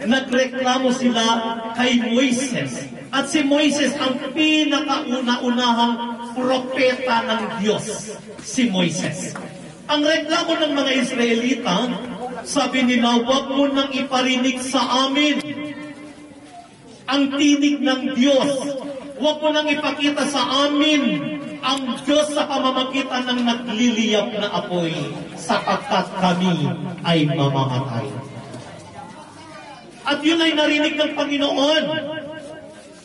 nagreklamo sila kay Moises. At si Moises ang pinakauna-unahang propeta ng Diyos, si Moises. Ang reklamo ng mga Israelita, sabi nila, huwag mo nang iparinig sa amin ang tinig ng Diyos. Huwag mo nang ipakita sa amin ang Diyos sa pamamagitan ng nagliliyap na apoy, sapagkat kami ay mamamatay. At yun ay narinig ng Panginoon.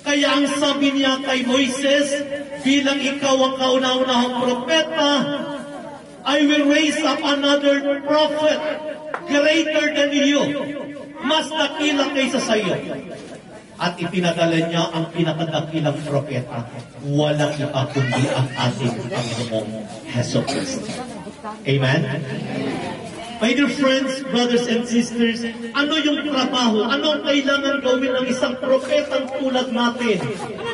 Kaya ang sabi niya kay Moises, bilang ikaw ang kauna-unahang propeta, I will raise up another prophet greater than you, mas dakila kaysa sa iyo. At ipinadala niya ang pinakadakilang propeta, walang iba kundi ang ating Panginoong Jesucristo. Amen? My dear friends, brothers and sisters, ano yung trabaho? Ano ang kailangan gawin ng isang propetang tulad natin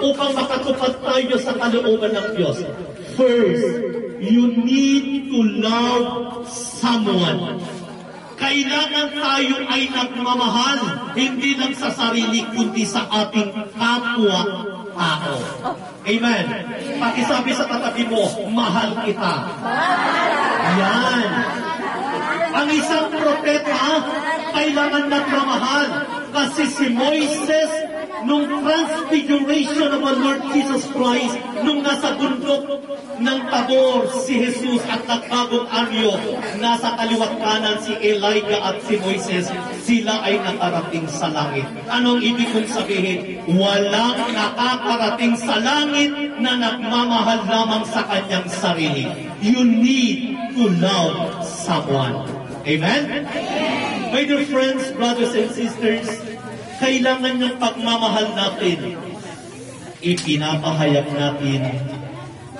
upang makatupad tayo sa kalooban ng Diyos? First, you need to love someone. Kailangan tayo ay nagmamahal, hindi lang sa sarili, kundi sa ating kapwa-tao. Amen. Pakisabi sa katabi mo, mahal kita. Yan. Ang isang propeta, kailangan nagmamahal. Kasi si Moises, nung transfiguration of our Lord Jesus Christ, nung nasa bundok ng Tabor si Jesus at nagbagong anyo, nasa kaliwat kanan si Elijah at si Moises, sila ay nakarating sa langit. Anong ibig kong sabihin? Walang nakakarating sa langit na nagmamahal lamang sa kanyang sarili. You need to love someone. Amen? My dear friends, brothers and sisters, kailangan yung pagmamahal natin. Ipinapahayag natin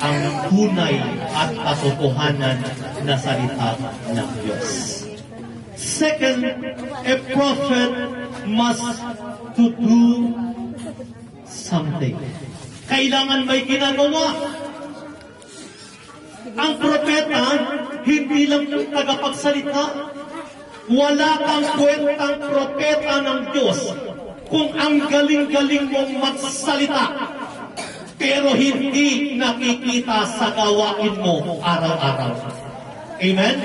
ang tunay at katotohanan na salita ng Diyos. Second, a prophet must to do something. Kailangan may ginagawa. Ang propeta, hindi lang tagapagsalita. Wala kang kwentang propeta ng Diyos kung ang galing-galing mong magsalita, pero hindi nakikita sa gawain mo araw-araw. Amen?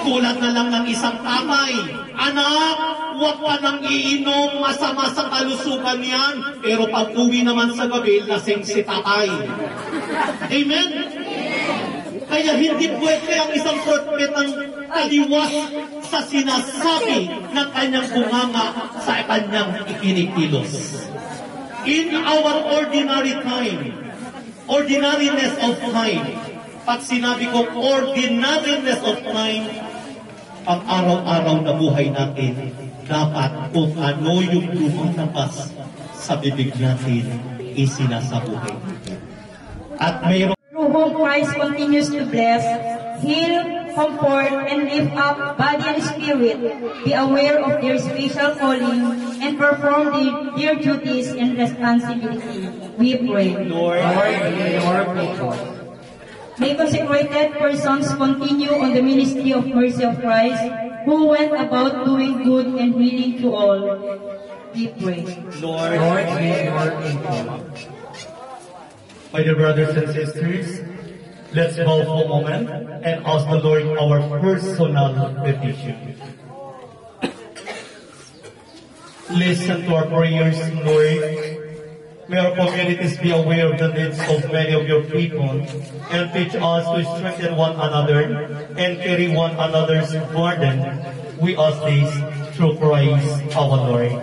Tulad na lang ng isang tatay, anak, huwag ka nang iinom, masama sa kalusugan yan, pero pag uwi naman sa gabi, lasing si tatay. Amen? Kaya hindi pwede ang isang propetang taliwas sa sinasabi ng kanyang bunganga sa kanyang ikinikilos. In our ordinary time, ordinariness of time, pag sinabi ko ordinariness of time, ang araw-araw na buhay natin, dapat kung ano yung lumalabas sa bibig natin, isinasabuhay natin. At mayroon through whom Christ continues to bless, heal, comfort, and lift up body and spirit. Be aware of their special calling and perform their duties and responsibility. We pray. Lord, may consecrated persons continue on the ministry of mercy of Christ, who went about doing good and healing to all. We pray. Lord, may your name. My dear brothers and sisters, let's bow for a moment and ask the Lord our personal petition. Listen to our prayers, Lord. May our communities be aware of the needs of many of your people and teach us to strengthen one another and carry one another's burden. We ask this through Christ our Lord.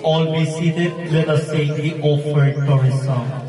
All be seated, let us sing the offertory song.